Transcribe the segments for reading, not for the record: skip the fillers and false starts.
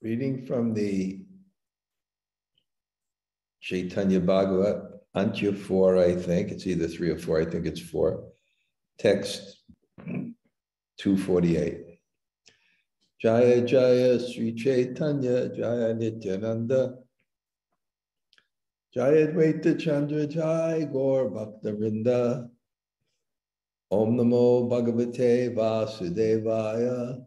Reading from the Caitanya-bhāgavata Antya 4, I think. It's either 3 or 4. I think it's 4. Text 248. Jaya Jaya Sri Chaitanya Jaya Nityananda Jaya Dvaita Chandra Jaya Gaur Bhakta Vrinda Om Namo Bhagavate Vasudevaya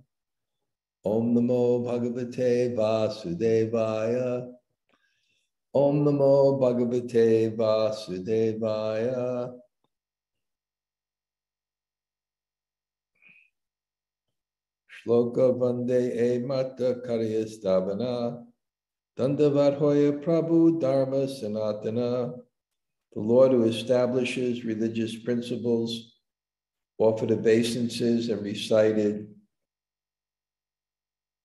Om Namo Bhagavate Vasudevaya Om Namo Bhagavate Vasudevaya. Śloka-vandhe mata kariyā stavana daṇḍavat haya prabhu dharma-sanātana. The Lord who establishes religious principles offered obeisances and recited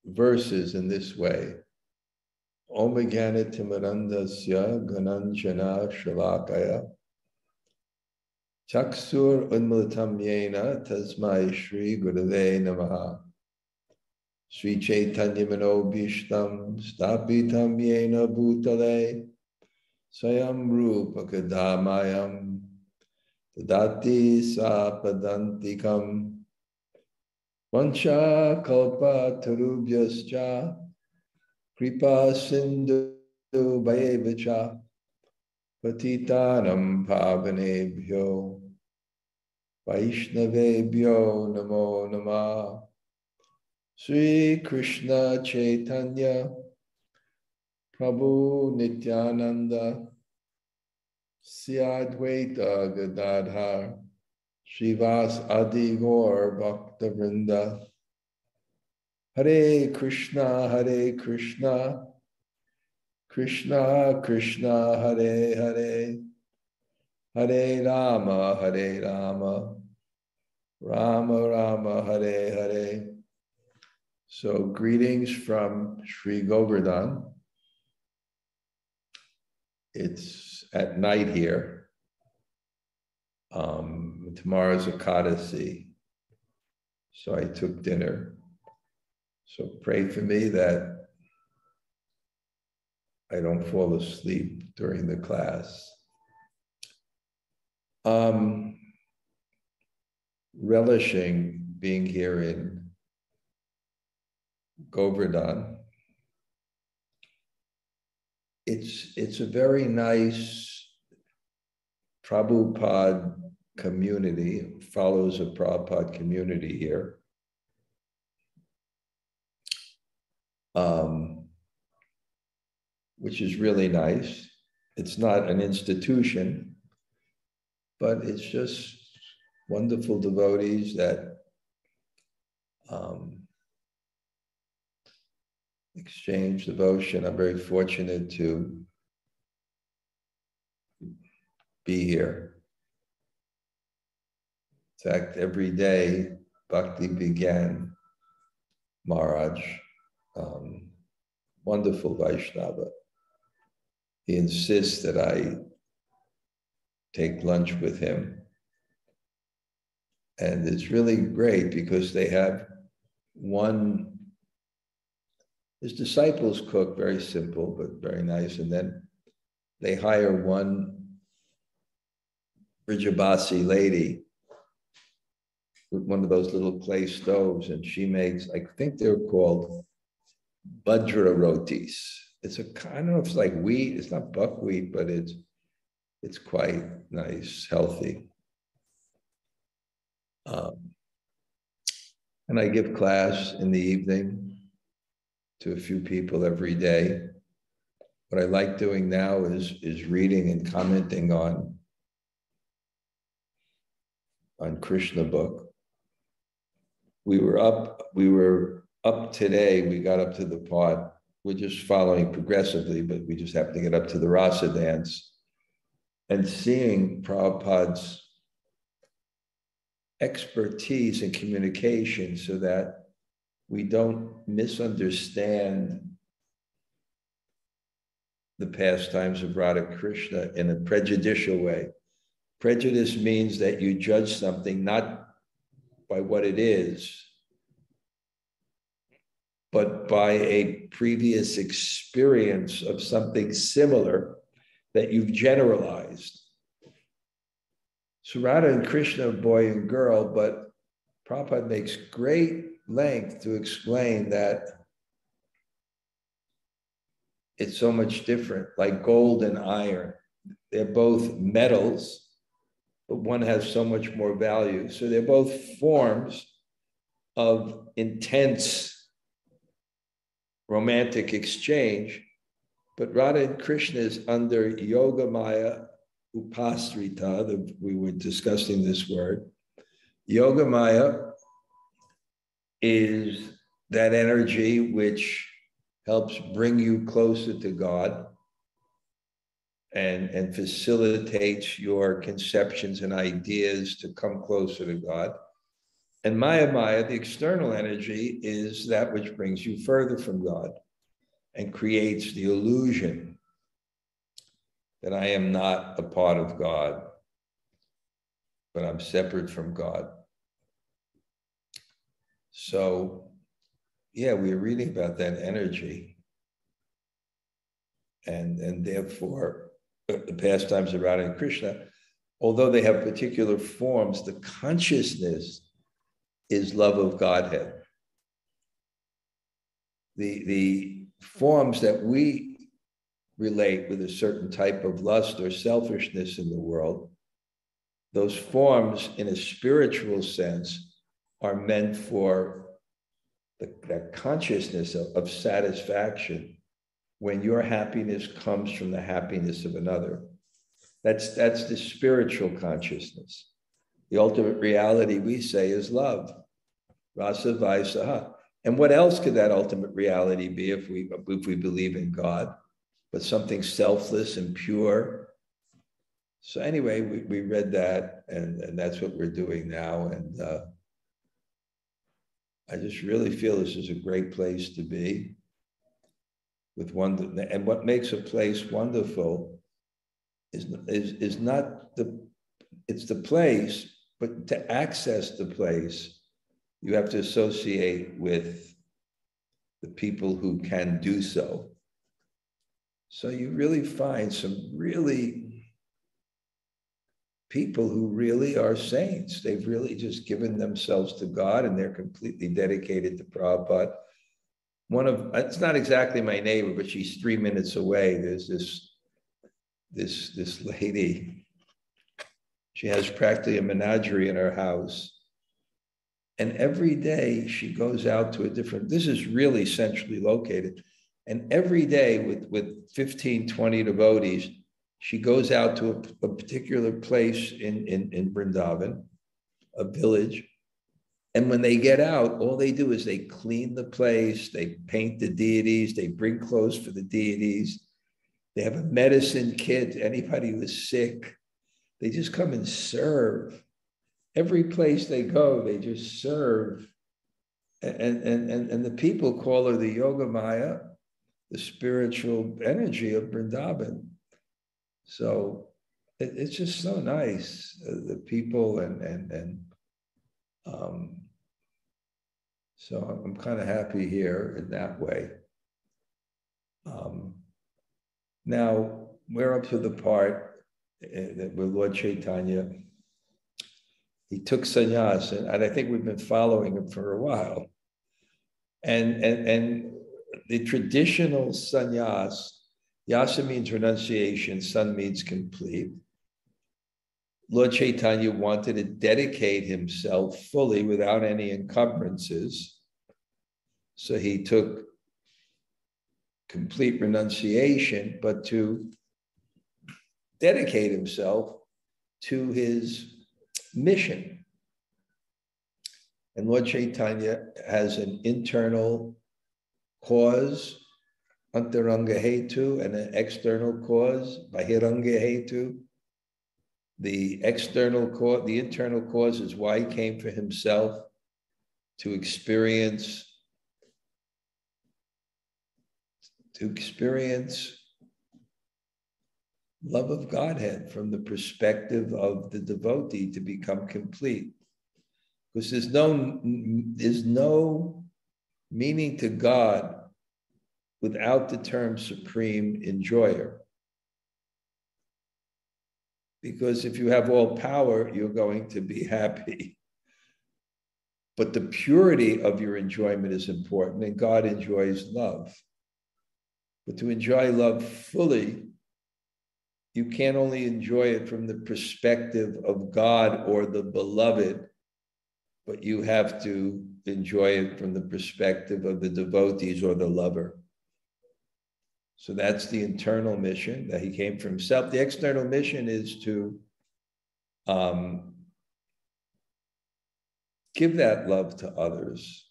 verses in this way. Om jnana-timirandasya gananjana shalakaya chaksur unmilitam yena tasmai shri gurave namaha. Sri Chaitanya-manobhishtam stapitam yena bhutale sayam rupa kadamayam tadati sapadantikam vancha kalpa tarubhyascha kripa sindhu bhayevacha patitanam pavanebhyo vaishnavebhyo namo namah. Sri Krishna Chaitanya Prabhu Nityananda Sri Advaita Gadadhar Srivas Adi Gaur Bhakta Vrinda. Hare Krishna Krishna Krishna Hare Hare Hare Rama Rama Rama Hare Hare. So greetings from Sri Govardhan. It's at night here. Tomorrow's Ekadasi. So I took dinner. So pray for me that I don't fall asleep during the class. Relishing being here in Govardhan. It's a very nice Prabhupada community, follows a Prabhupada community here. Which is really nice. It's not an institution, but it's just wonderful devotees that exchange devotion. I'm very fortunate to be here. In fact, every day, Bhakti began Maharaj, wonderful Vaishnava. He insists that I take lunch with him. And it's really great because they have his disciples cook, very simple, but very nice. And then they hire one Brijabasi lady with one of those little clay stoves. And she makes, I think they're called Bajra rotis. It's I don't know if it's like wheat, it's not buckwheat, but it's quite nice, healthy. And I give class in the evening to a few people every day. What I like doing now is reading and commenting on Krishna book. We were up today, we got up to the part, we're just following progressively, but we just happened to get up to the rasa dance and seeing Prabhupada's expertise in communication so that we don't misunderstand the pastimes of Radha Krishna in a prejudicial way. Prejudice means that you judge something not by what it is, but by a previous experience of something similar that you've generalized. So Radha and Krishna are boy and girl, but Prabhupada makes great length to explain that it's so much different, like gold and iron. They're both metals, but one has so much more value. So they're both forms of intense romantic exchange, but Radha and Krishna is under Yoga Maya Upasrita. We were discussing this word. Yoga Maya is that energy which helps bring you closer to God and facilitates your conceptions and ideas to come closer to God. And Maya, the external energy, is that which brings you further from God and creates the illusion that I am not a part of God, but I'm separate from God. So, yeah, we're reading about that energy. And therefore, the pastimes of Radha and Krishna, although they have particular forms, the consciousness is love of Godhead. The forms that we relate with a certain type of lust or selfishness in the world, those forms in a spiritual sense are meant for that consciousness of satisfaction when your happiness comes from the happiness of another. That's the spiritual consciousness. The ultimate reality, we say, is love. Rasa Vaisaha. And what else could that ultimate reality be if we believe in God, but something selfless and pure? So anyway, we read that, and that's what we're doing now. And I just really feel this is a great place to be. With wonder, and what makes a place wonderful is not it's the place, but to access the place, you have to associate with the people who can do so. So you really find some really people who really are saints. They've really just given themselves to God and they're completely dedicated to Prabhupada. It's not exactly my neighbor, but she's 3 minutes away. There's this lady. She has practically a menagerie in her house. And every day she goes out to this is really centrally located. And every day with 15, 20 devotees, she goes out to a particular place in Vrindavan, a village. And when they get out, all they do is they clean the place, they paint the deities, they bring clothes for the deities. They have a medicine kit, anybody who's sick. They just come and serve. Every place they go, they just serve. And the people call her the Yoga Maya, the spiritual energy of Vrindavan. So it's just so nice, the people so I'm kind of happy here in that way. Now we're up to the part that with Lord Chaitanya. He took sannyas, and I think we've been following him for a while. And the traditional sannyas, yasa means renunciation, san means complete. Lord Chaitanya wanted to dedicate himself fully without any encumbrances. So he took complete renunciation, but to dedicate himself to his mission. And Lord Chaitanya has an internal cause, antaranga hetu, and an external cause, bahiranga hetu. The internal cause is why he came for himself, to experience love of Godhead from the perspective of the devotee, to become complete. Because there's no meaning to God without the term supreme enjoyer. Because if you have all power, you're going to be happy. But the purity of your enjoyment is important, and God enjoys love. But to enjoy love fully, you can't only enjoy it from the perspective of God or the beloved, but you have to enjoy it from the perspective of the devotees or the lover. So that's the internal mission, that he came for himself. The external mission is to give that love to others.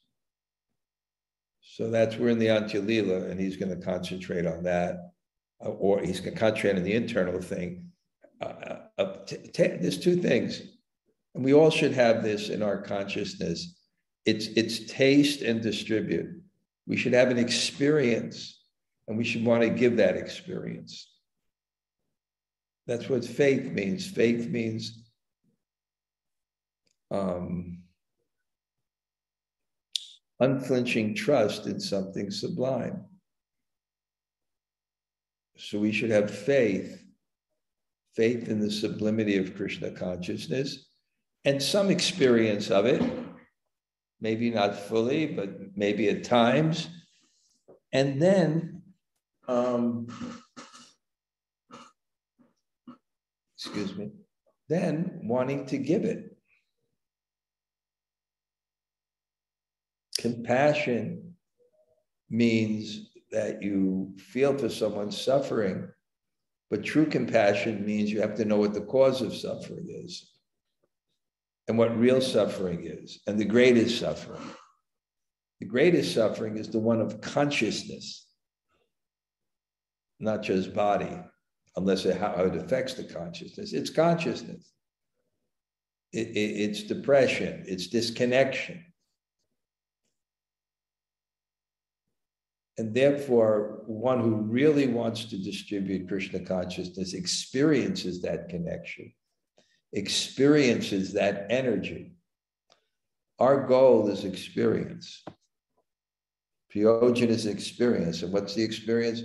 So that's, we're in the Antya Lila, and he's going to concentrate on that, or he's going to concentrate on the internal thing. There's two things, and we all should have this in our consciousness. It's taste and distribute. We should have an experience, and we should want to give that experience. That's what faith means. Faith means unflinching trust in something sublime. So we should have faith in the sublimity of Krishna consciousness, and some experience of it, maybe not fully, but maybe at times. And then, then wanting to give it. Compassion means that you feel for someone's suffering, but true compassion means you have to know what the cause of suffering is and what real suffering is, and the greatest suffering. The greatest suffering is the one of consciousness, not just body, unless how it affects the consciousness. It's consciousness. It's depression. It's disconnection. And therefore, one who really wants to distribute Krishna consciousness experiences that connection, experiences that energy. Our goal is experience. Prayojan is experience. And what's the experience?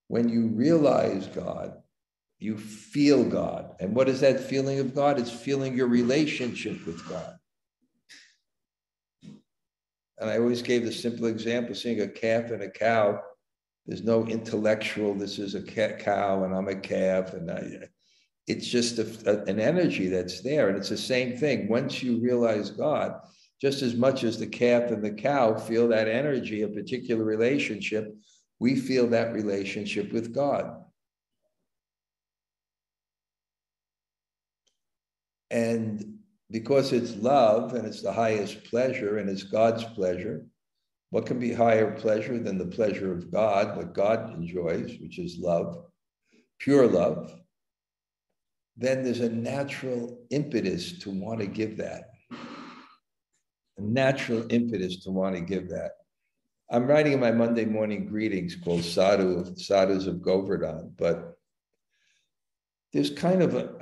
When you realize God, you feel God. And what is that feeling of God? It's feeling your relationship with God. And I always gave the simple example, seeing a calf and a cow. There's no intellectual, this is a cow and I'm a calf. And it's just an energy that's there. And it's the same thing. Once you realize God, just as much as the calf and the cow feel that energy, a particular relationship, we feel that relationship with God. And because it's love and it's the highest pleasure and it's God's pleasure, what can be higher pleasure than the pleasure of God, what God enjoys, which is love, pure love? Then there's a natural impetus to want to give that. A natural impetus to want to give that. I'm writing in my Monday morning greetings called Sadhus of Govardhan, but there's kind of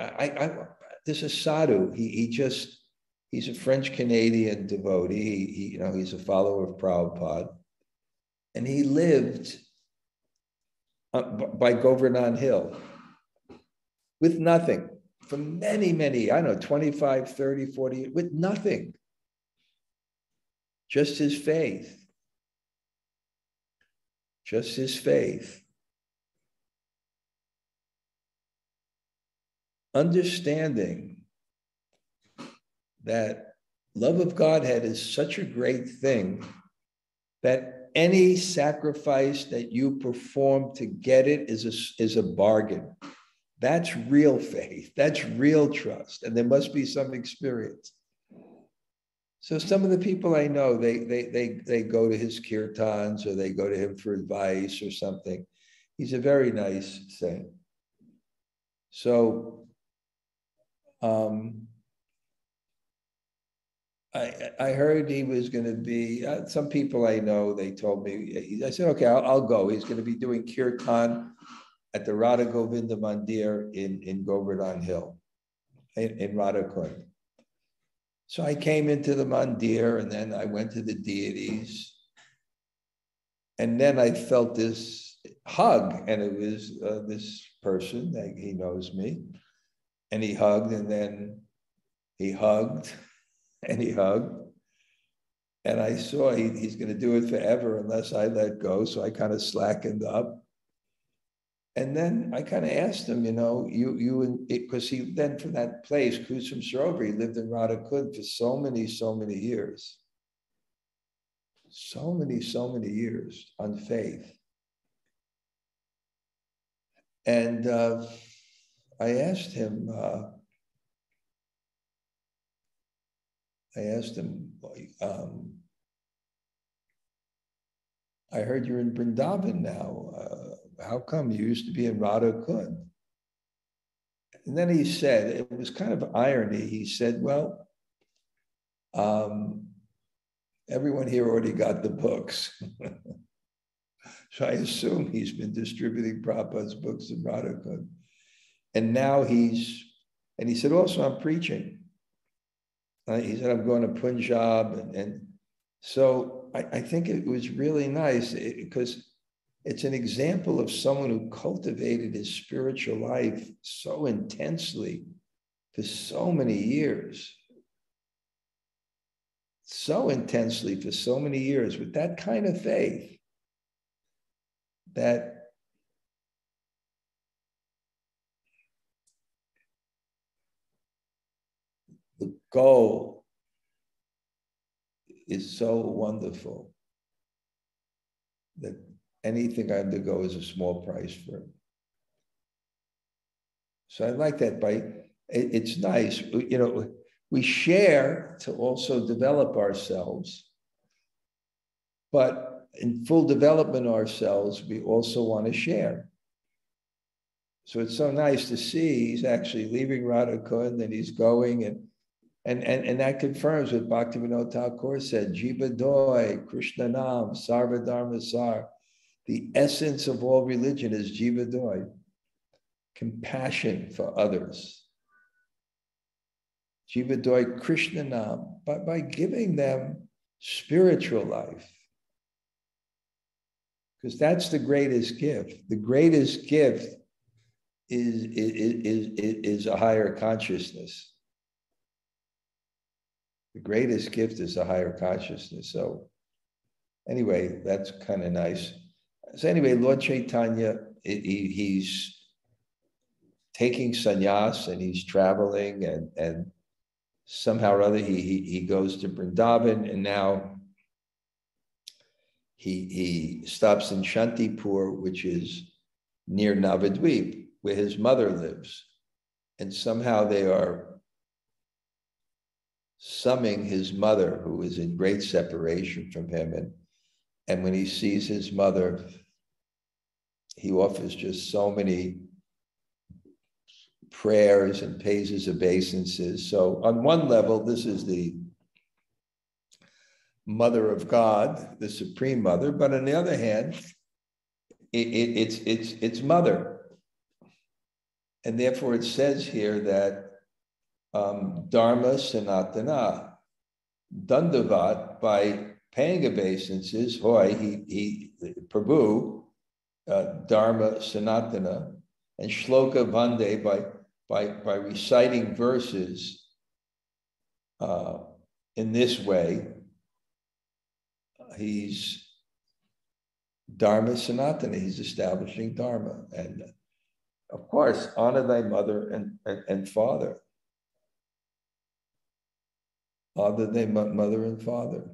there's a sadhu. He's a French-Canadian devotee. He's a follower of Prabhupada. And he lived by Govardhan Hill with nothing for many, many, 25, 30, 40 years, with nothing. Just his faith. Just his faith. Understanding that love of Godhead is such a great thing that any sacrifice that you perform to get it is a bargain. That's real faith. That's real trust. And there must be some experience. So some of the people I know, they go to his kirtans or they go to him for advice or something. He's a very nice saint. So I heard he was going to be, some people I know, they told me, I said, okay, I'll go. He's going to be doing kirtan at the Radha Govinda Mandir in Govardhan Hill, in Radhakund. So I came into the mandir and then I went to the deities And then I felt this hug, and it was this person that he knows me, and he hugged, and then he hugged, and he hugged. And I saw he's going to do it forever unless I let go. So I kind of slackened up. And then I kind of asked him, because he then from that place, Kusum Sarovar, he lived in Radhakund for so many years. So many years on faith. And I asked him, I heard you're in Vrindavan now. How come? You used to be in Radhakund. And then he said, it was kind of irony. He said, well, everyone here already got the books. So I assume he's been distributing Prabhupada's books in Radhakund. And now he said, also, I'm preaching. He said, I'm going to Punjab. And so I think it was really nice because it's an example of someone who cultivated his spiritual life so intensely for so many years. So intensely for so many years with that kind of faith that the goal is so wonderful that anything I undergo is a small price for it. So I like that. It's nice, we share to also develop ourselves, but in full development ourselves, we also want to share. So it's so nice to see he's actually leaving Radhakund and he's going and that confirms what Bhaktivinoda Thakur said, Jiva Doi, Krishna Nam, Sarva Dharma Sar. The essence of all religion is Jiva Doi, compassion for others. Jiva Doi, Krishna Nam, by giving them spiritual life. Because that's the greatest gift. The greatest gift is a higher consciousness. The greatest gift is a higher consciousness. So anyway, that's kind of nice. So anyway, Lord Chaitanya, he's taking sannyas and he's traveling and somehow or other he goes to Vrindavan, and now he stops in Shantipur, which is near Navadvip, where his mother lives. And somehow they are summing his mother, who is in great separation from him. And when he sees his mother, he offers just so many prayers and pays his obeisances. So on one level, this is the mother of God, the supreme mother, but on the other hand, it's mother. And therefore it says here that dharma-sanātana, daṇḍavat, by paying obeisances, prabhu, dharma-sanātana, and śloka-vandhe, by reciting verses in this way, he's dharma-sanātana, he's establishing dharma. And of course, honor thy mother and father. Honor thy mother and father.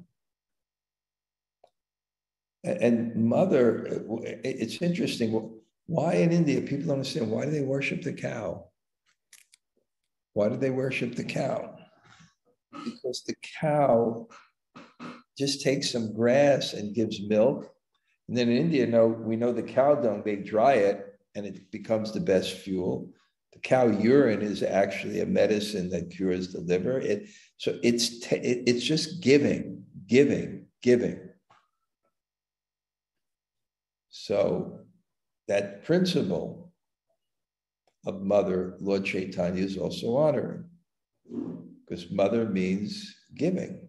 And mother, it's interesting. Why in India, people don't understand, why do they worship the cow? Why do they worship the cow? Because the cow just takes some grass and gives milk. And then in India, we know the cow dung, they dry it and it becomes the best fuel. The cow urine is actually a medicine that cures the liver. So it's just giving. So that principle of mother, Lord Chaitanya is also honoring, because mother means giving.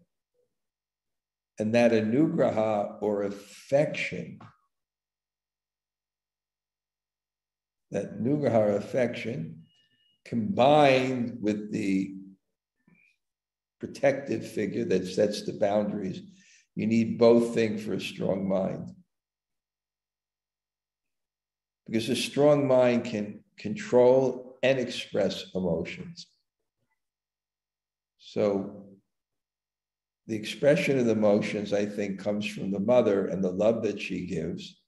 And that anugraha or affection, combined with the protective figure that sets the boundaries, you need both things for a strong mind. Because a strong mind can control and express emotions. So the expression of the emotions, I think, comes from the mother and the love that she gives.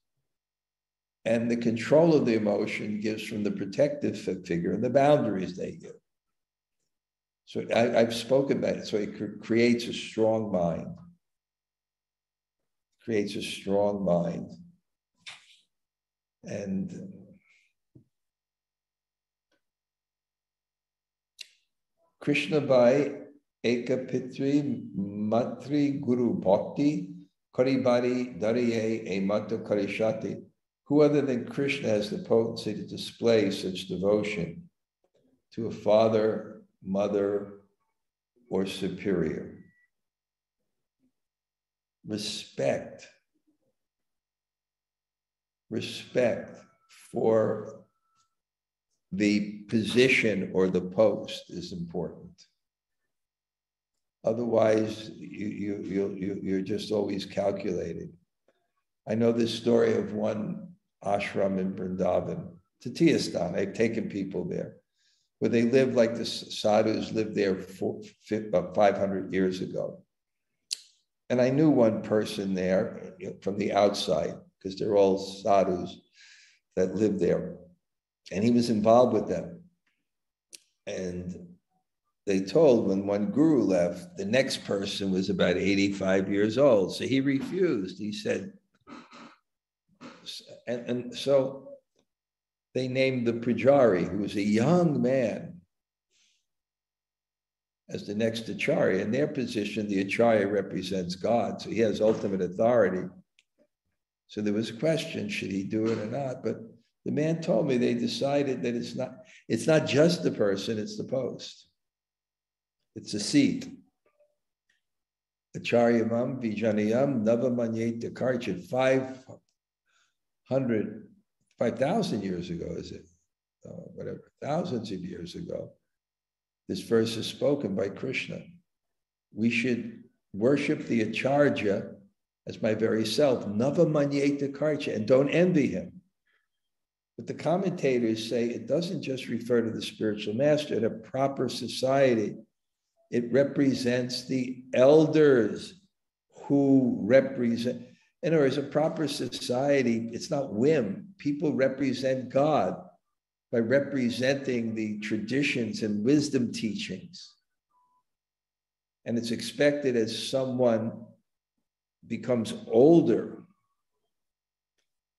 And the control of the emotion gives from the protective figure and the boundaries they give. So I've spoken about it. So it creates a strong mind. Creates a strong mind. And Krishna Bhai Eka Pitri Matri Guru Bhakti Karibari Dariye E Mata Karishati. Who other than Krishna has the potency to display such devotion to a father, mother, or superior? Respect for the position or the post is important. Otherwise, you're just always calculating. I know this story of one ashram in Vrindavan, Tatiyastan. I've taken people there, where they lived like the sadhus lived there about 500 years ago. And I knew one person there from the outside, because they're all sadhus that live there. And he was involved with them. And they told when one guru left, the next person was about 85 years old. So he refused. He said, and so they named the Pujari, who was a young man, as the next acharya. In their position, the acharya represents God, so he has ultimate authority. So there was a question, should he do it or not? But the man told me they decided that it's not just the person, it's the post. It's a seat. Acharyamam Vijanayam Navamanyeta Karchit, 5,000 years ago, is it? Whatever, thousands of years ago. This verse is spoken by Krishna. We should worship the acharya as my very self, Navamanyeta Karcha, and don't envy him. But the commentators say it doesn't just refer to the spiritual master. In a proper society, it represents the elders who represent. In other words, a proper society, it's not whim. People represent God by representing the traditions and wisdom teachings. And it's expected as someone becomes older,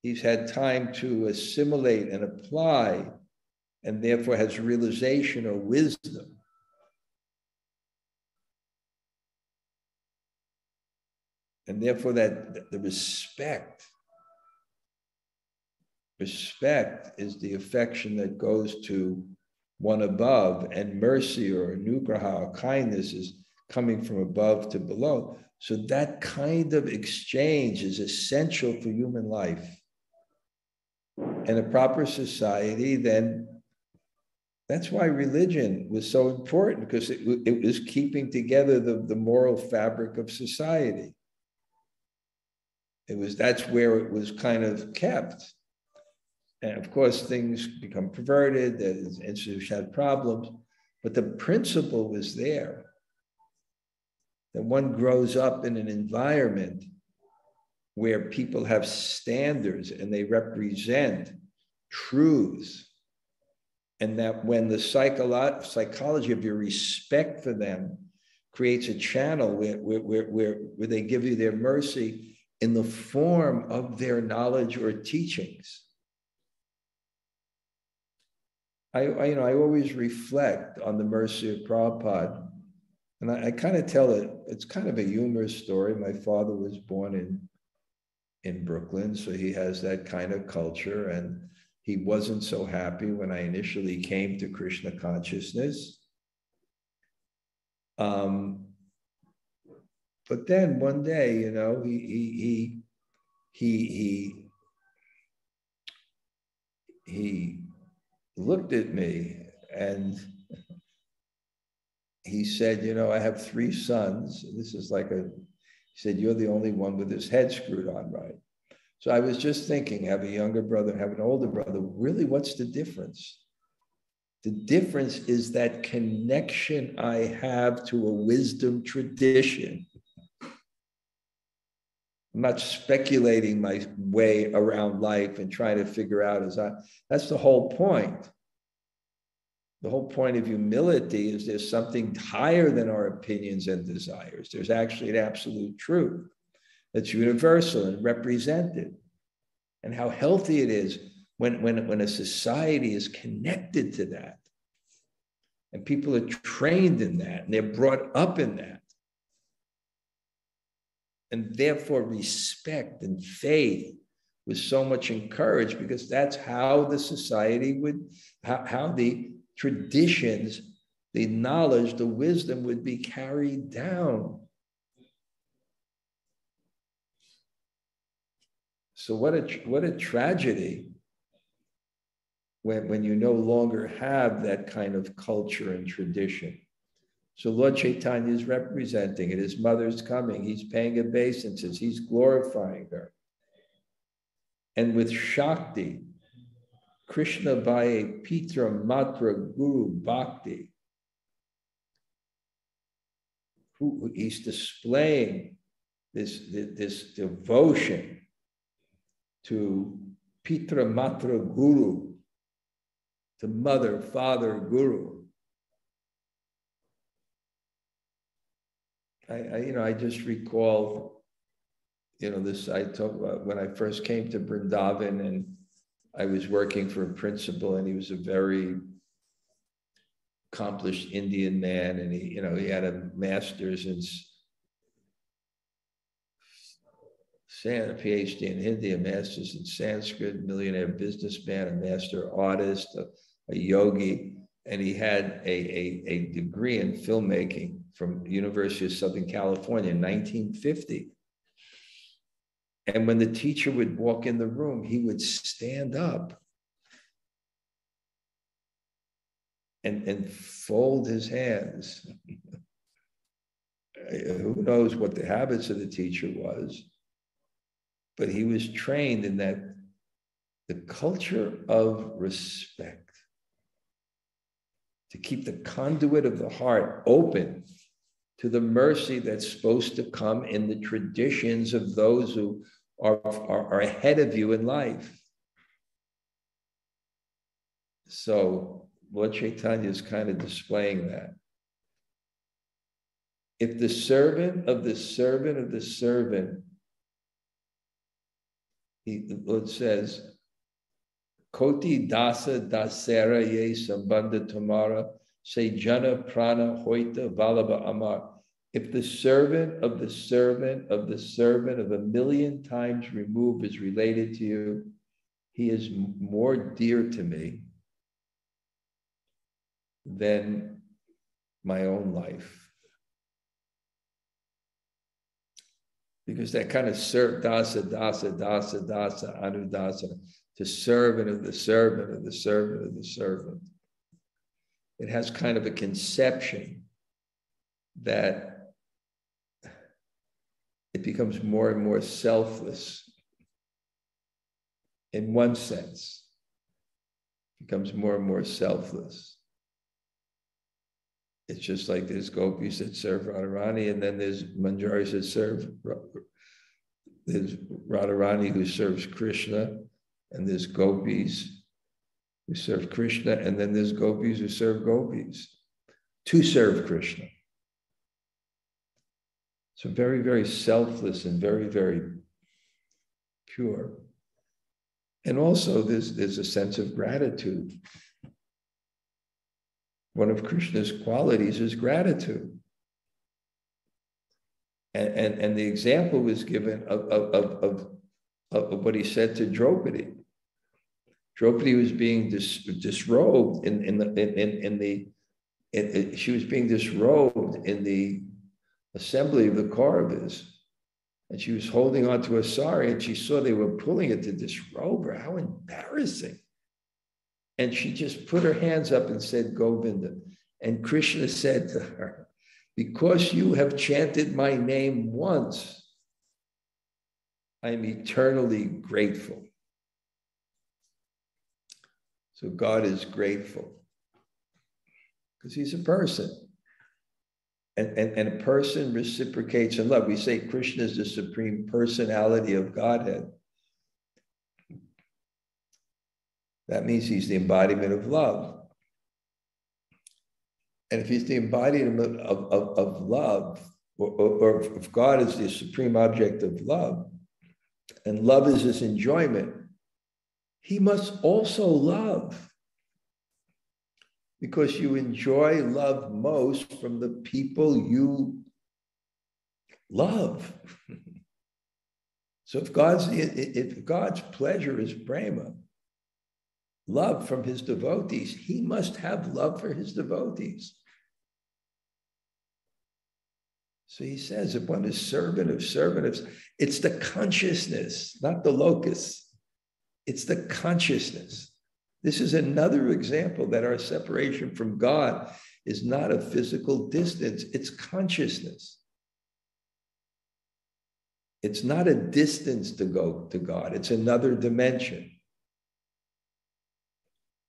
he's had time to assimilate and apply, and therefore has realization or wisdom. And therefore that the respect is the affection that goes to one above, and mercy or anugraha or kindness is coming from above to below. So that kind of exchange is essential for human life. And a proper society, then, that's why religion was so important, because it was keeping together the moral fabric of society. That's where it was kind of kept. And of course, things become perverted, the institution had problems, but the principle was there. That one grows up in an environment where people have standards and they represent truths. And that when the psychology of your respect for them creates a channel where they give you their mercy in the form of their knowledge or teachings. I always reflect on the mercy of Prabhupada. And I kind of tell it, it's kind of a humorous story. My father was born in Brooklyn, so he has that kind of culture. And he wasn't so happy when I initially came to Krishna consciousness. But then one day, you know, he looked at me and he said, you know, I have 3 sons. This is like he said, you're the only one with his head screwed on right. So I was just thinking, have a younger brother, have an older brother. Really, what's the difference? The difference is that connection I have to a wisdom tradition. I'm not speculating my way around life and trying to figure out that's the whole point. The whole point of humility is there's something higher than our opinions and desires. There's actually an absolute truth that's universal and represented. And how healthy it is when a society is connected to that. And people are trained in that and they're brought up in that. And therefore respect and faith was so much encouraged because that's how the society would, how the traditions, the knowledge, the wisdom would be carried down. So what a tragedy when you no longer have that kind of culture and tradition. So Lord Chaitanya is representing it. His mother's coming. He's paying obeisances. He's glorifying her. And with Shakti, Krishna Bhai Pitra Matra Guru Bhakti, he's displaying this devotion to Pitra Matra Guru, to mother, father, guru. I just recall, this I talk about when I first came to Vrindavan and I was working for a principal and he was a very accomplished Indian man and he had a master's in a PhD in Hindi, a master's in Sanskrit, millionaire businessman, a master artist, a yogi, and he had a degree in filmmaking from the University of Southern California in 1950. And when the teacher would walk in the room, he would stand up and fold his hands. Who knows what the habits of the teacher was, but he was trained in that the culture of respect, to keep the conduit of the heart open to the mercy that's supposed to come in the traditions of those who are ahead of you in life. So Lord Chaitanya is kind of displaying that. If the servant of the servant of the servant, the Lord says, Koti dasa dasera ye sambandha tomara, say jana prana hoita valabha amar. If the servant of the servant of the servant of 1,000,000 times removed is related to you, he is more dear to me than my own life. Because that kind of dasa, anudasa, to servant of the servant of the servant of the servant. It has kind of a conception that it becomes more and more selfless. In one sense, it becomes more and more selfless. It's just like there's gopis that serve Radharani, and then there's manjaris that serve, there's Radharani who serves Krishna, and there's gopis who serve Krishna, and then there's gopis who serve gopis to serve Krishna. So very, very selfless and very, very pure. And also there's a sense of gratitude. One of Krishna's qualities is gratitude. And the example was given of what he said to Draupadi. Draupadi was being disrobed she was being disrobed in the assembly of the Kauravas, and she was holding onto a sari, and she saw they were pulling it to disrobe her. How embarrassing. And she just put her hands up and said, Govinda. And Krishna said to her, because you have chanted my name once, I'm eternally grateful. So God is grateful because he's a person. And a person reciprocates in love. We say Krishna is the supreme personality of Godhead. That means he's the embodiment of love. And if he's the embodiment of love, or if God is the supreme object of love, and love is his enjoyment, he must also love. Because you enjoy love most from the people you love. So if God's pleasure is prema, love from his devotees, he must have love for his devotees. So he says, if one is servant of, it's the consciousness, not the locus. It's the consciousness. This is another example that our separation from God is not a physical distance, it's consciousness. It's not a distance to go to God, it's another dimension.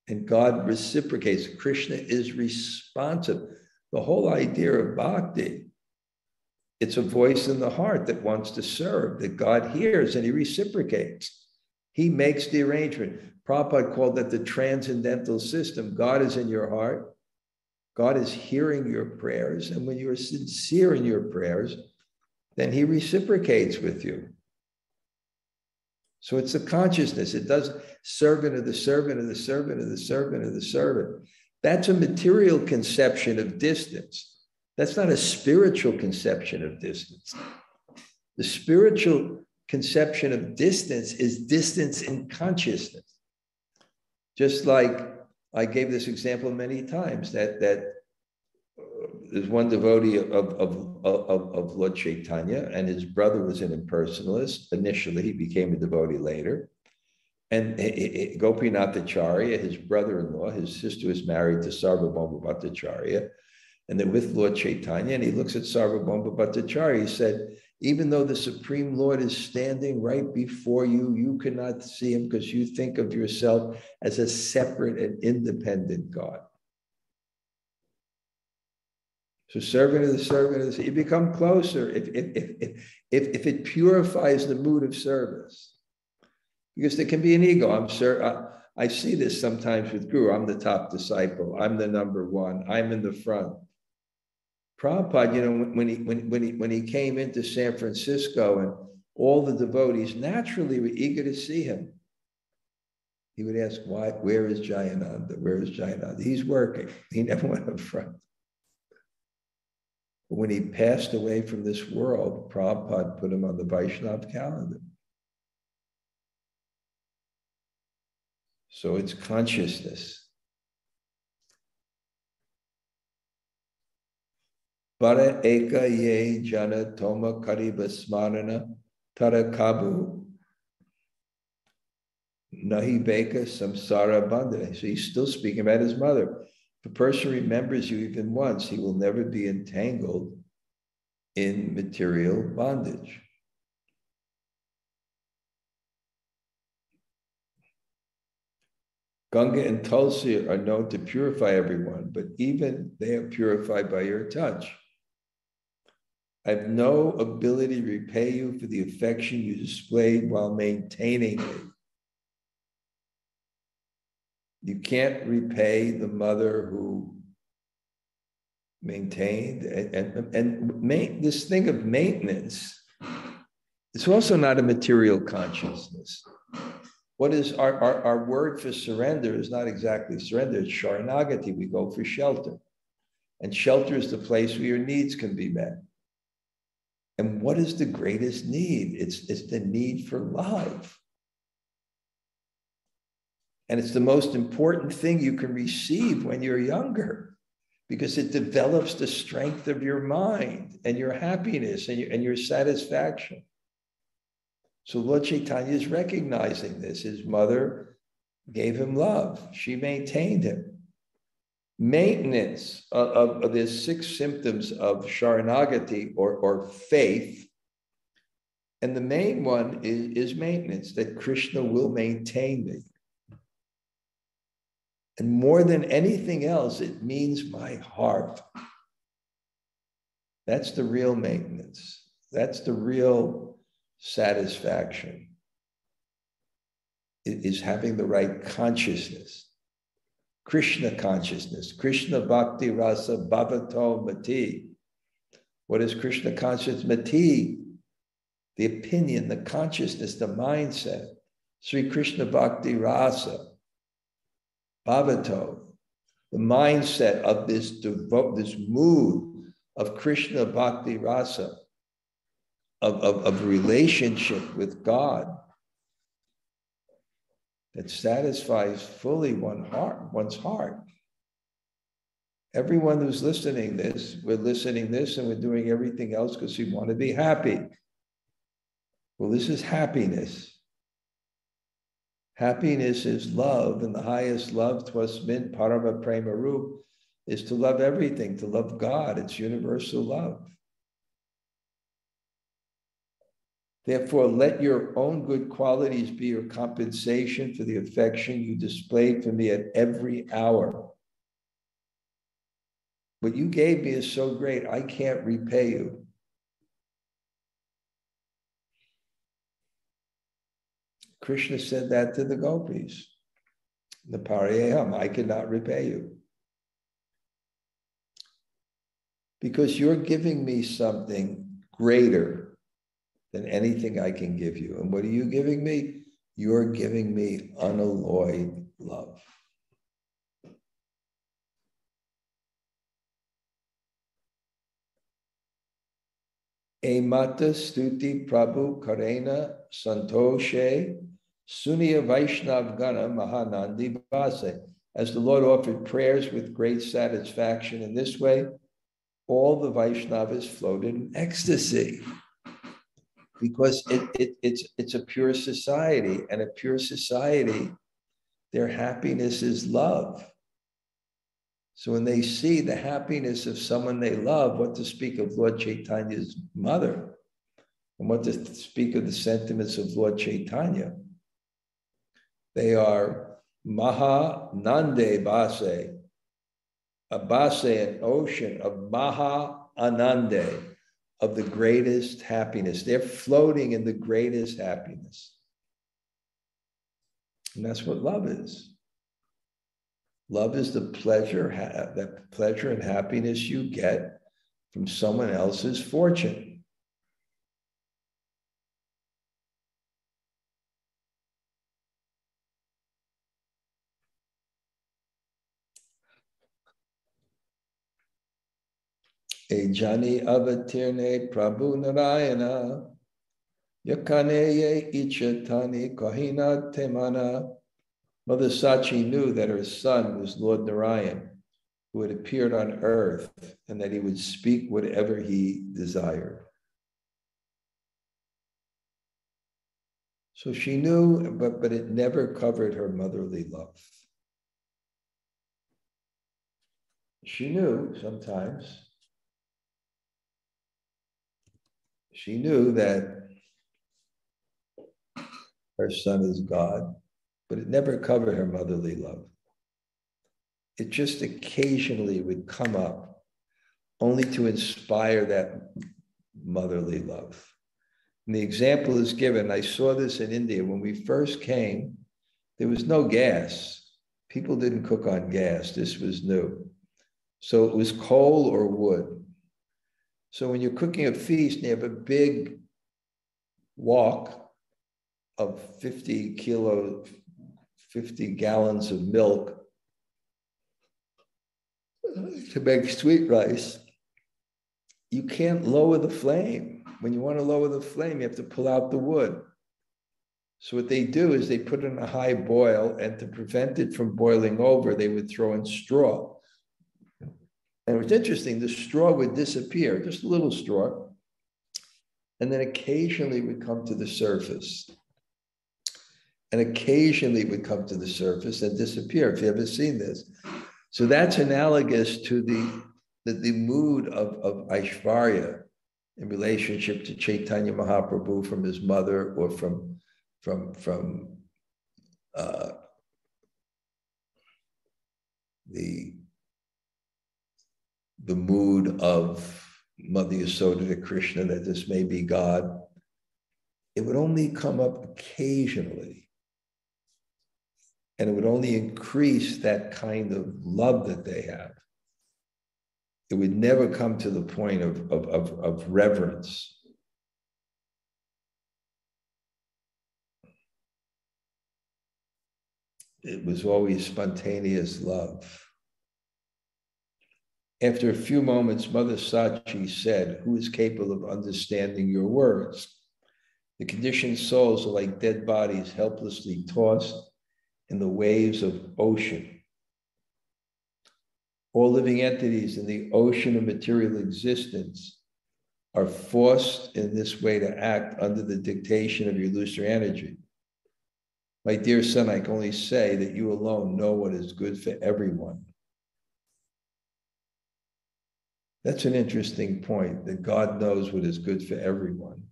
And God reciprocates. Krishna is responsive. The whole idea of bhakti, it's a voice in the heart that wants to serve, that God hears and he reciprocates. He makes the arrangement. Prabhupada called that the transcendental system. God is in your heart. God is hearing your prayers. And when you are sincere in your prayers, then he reciprocates with you. So it's the consciousness. It does servant of the servant of the servant of the servant of the servant. That's a material conception of distance. That's not a spiritual conception of distance. The spiritual conception of distance is distance in consciousness. Just like I gave this example many times, that there's one devotee of Lord Chaitanya, and his brother was an impersonalist. Initially, he became a devotee later. And Gopinathacharya, his brother-in-law, his sister was married to Sarvabhauma Bhattacharya, and they're with Lord Chaitanya, and he looks at Sarvabhauma Bhattacharya. He said, even though the Supreme Lord is standing right before you, you cannot see him because you think of yourself as a separate and independent God. So servant of the servant, you become closer if it purifies the mood of service. Because there can be an ego. I see this sometimes with Guru. I'm the top disciple. I'm the number one. I'm in the front. Prabhupada, when he came into San Francisco and all the devotees naturally were eager to see him, he would ask, "Why? Where is Jayananda? Where is Jayananda?" He's working. He never went up front. But when he passed away from this world, Prabhupada put him on the Vaishnava calendar. So it's consciousness. Para eka ye jana toma kariba smarana tara kabu nahi beka samsara bandhana. So he's still speaking about his mother. If a person remembers you even once, he will never be entangled in material bondage. Ganga and Tulsi are known to purify everyone, but even they are purified by your touch. I have no ability to repay you for the affection you displayed while maintaining me. You can't repay the mother who maintained and this thing of maintenance. It's also not a material consciousness. What is our word for surrender is not exactly surrender, it's sharanagati. We go for shelter. And shelter is the place where your needs can be met. And what is the greatest need? It's the need for love. And it's the most important thing you can receive when you're younger. because it develops the strength of your mind and your happiness and your satisfaction. So Lord Chaitanya is recognizing this. His mother gave him love. She maintained him. Maintenance of the 6 symptoms of Sharanagati or faith. And the main one is maintenance, that Krishna will maintain me. And more than anything else, it means my heart. That's the real maintenance. That's the real satisfaction. It is having the right consciousness. Krishna consciousness. Krishna bhakti rasa bhavato mati. What is Krishna consciousness? Mati. The opinion, the consciousness, the mindset. Sri Krishna bhakti rasa. Bhavato, the mindset of this mood of Krishna bhakti rasa, of relationship with God that satisfies fully one's heart. Everyone who's listening this, we're listening this and we're doing everything else because we want to be happy. Well, this is happiness. Happiness is love, and the highest love, Twasmin Parama Prema Rup, is to love everything, to love God. It's universal love. Therefore, let your own good qualities be your compensation for the affection you displayed for me at every hour. What you gave me is so great, I can't repay you. Krishna said that to the gopis. The pariyam, I cannot repay you. Because you're giving me something greater than anything I can give you. And what are you giving me? You're giving me unalloyed love. Emata stuti prabhu karena santoshe sunya vaishnav gana mahanandi bhase. As the Lord offered prayers with great satisfaction in this way, all the Vaishnavas floated in ecstasy. Because it's a pure society, and a pure society, their happiness is love. So when they see the happiness of someone they love, what to speak of Lord Chaitanya's mother, and what to speak of the sentiments of Lord Chaitanya, they are Maha Nande Base, a base, an ocean of Maha Anande, of the greatest happiness. They're floating in the greatest happiness. And that's what love is. Love is the pleasure, that pleasure and happiness you get from someone else's fortune. Ejani avatirne prabhu narayana yakaneye ichatani kahina temana. Mother Sachi knew that her son was Lord Narayan, who had appeared on earth, and that he would speak whatever he desired. So she knew, but it never covered her motherly love. She knew sometimes. She knew that her son is God, but it never covered her motherly love. It just occasionally would come up, only to inspire that motherly love. And the example is given. I saw this in India. When we first came, there was no gas. People didn't cook on gas. This was new. So it was coal or wood. So when you're cooking a feast and you have a big wok of 50 gallons of milk to make sweet rice, you can't lower the flame. When you want to lower the flame, you have to pull out the wood. So what they do is they put it in a high boil, and to prevent it from boiling over, they would throw in straw. And it was interesting, the straw would disappear, just a little straw, and then occasionally would come to the surface. And occasionally it would come to the surface and disappear, if you've ever seen this. So that's analogous to the mood of Aishvarya in relationship to Chaitanya Mahaprabhu from his mother, or from the mood of Mother Yasoda to Krishna, that this may be God. It would only come up occasionally. And it would only increase that kind of love that they have. It would never come to the point of reverence. It was always spontaneous love. After a few moments, Mother Sachi said, "Who is capable of understanding your words? The conditioned souls are like dead bodies helplessly tossed in the waves of ocean. All living entities in the ocean of material existence are forced in this way to act under the dictation of your illusory energy. My dear son, I can only say that you alone know what is good for everyone." That's an interesting point, that God knows what is good for everyone.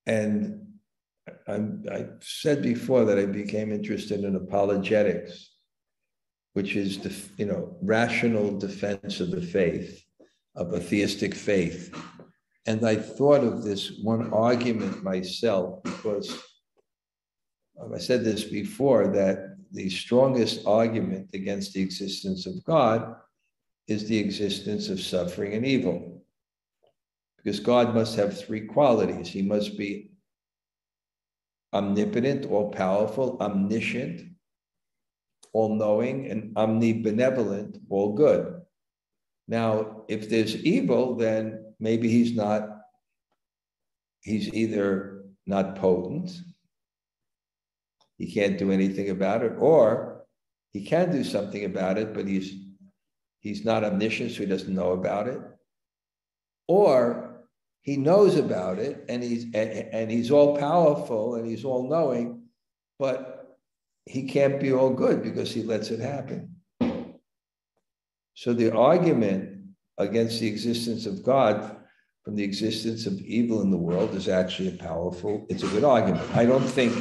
And I've said before that I became interested in apologetics, which is rational defense of the faith, of a theistic faith. And I thought of this one argument myself, because I said this before, that the strongest argument against the existence of God is the existence of suffering and evil. Because God must have three qualities. He must be omnipotent, all-powerful, omniscient, all-knowing, and omnibenevolent, all good. Now, if there's evil, then maybe he's either not potent, he can't do anything about it, or he can do something about it, but he's not omniscient, so he doesn't know about it. Or he knows about it, and he's all powerful and he's all knowing, but he can't be all good because he lets it happen. So the argument against the existence of God from the existence of evil in the world is actually it's a good argument. I don't think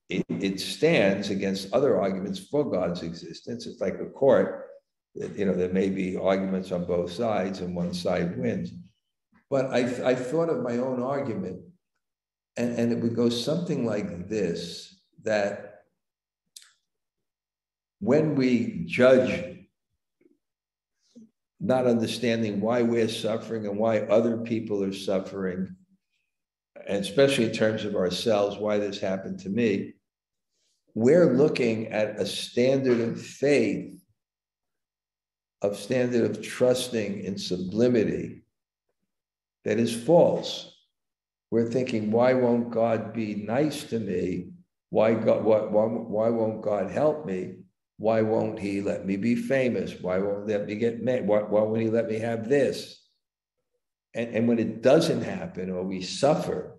it stands against other arguments for God's existence. It's like a court. There may be arguments on both sides and one side wins. But I thought of my own argument, and it would go something like this, that when we judge, not understanding why we're suffering and why other people are suffering, and especially in terms of ourselves, why this happened to me, we're looking at a standard of faith, a standard of trusting in sublimity that is false. We're thinking, why won't God be nice to me? Why won't God help me? Why won't he let me be famous? Why won't he let me get married? Why won't he let me have this? And when it doesn't happen, or we suffer,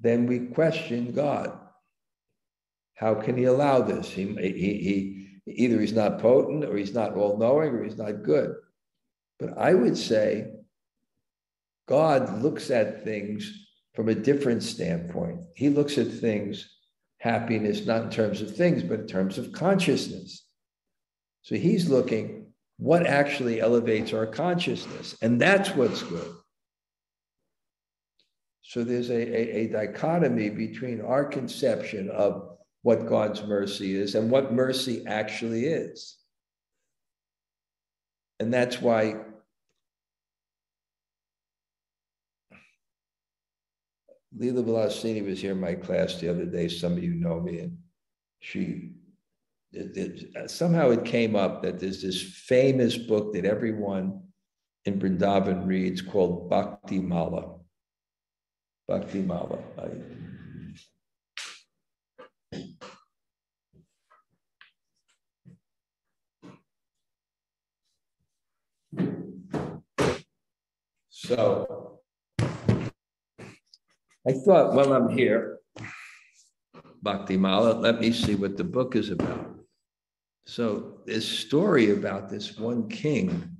then we question God. How can he allow this? Either he's not potent, or he's not all-knowing, or he's not good. But I would say God looks at things from a different standpoint. He looks at things, happiness, not in terms of things, but in terms of consciousness. So he's looking what actually elevates our consciousness, and that's what's good. So there's a dichotomy between our conception of what God's mercy is and what mercy actually is. And that's why Leela Vilasini was here in my class the other day. Some of you know me, and somehow it came up that there's this famous book that everyone in Vrindavan reads called Bhakti Mala. Bhakti Mala. So I thought, while I'm here, Bhakti Mala, let me see what the book is about. So this story about this one king,